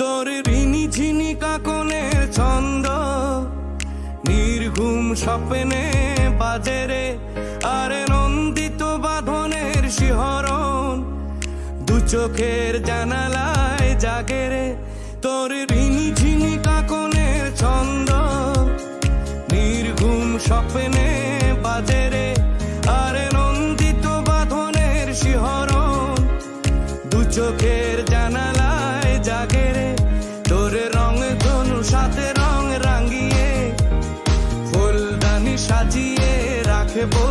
তোর ঋণী ঝিনি কাকনের ছন্দ নির্ঘুম স্বপ্নে বাজে রে, আরে নন্দিত বাঁধনের শিহরণ দু চোখের জানালায় জাগে রে। তোর ঋণী ঝিনি কাকনের ছন্দ নির্ঘুম স্বপ্নে বাজে রে, আরে নন্দিত বাঁধনের শিহরণ দু চোখের জানালায় জাগে রে। তোর রং ধনু সাথে রং রাঙিয়ে ফুলদানি সাজিয়ে রাখবো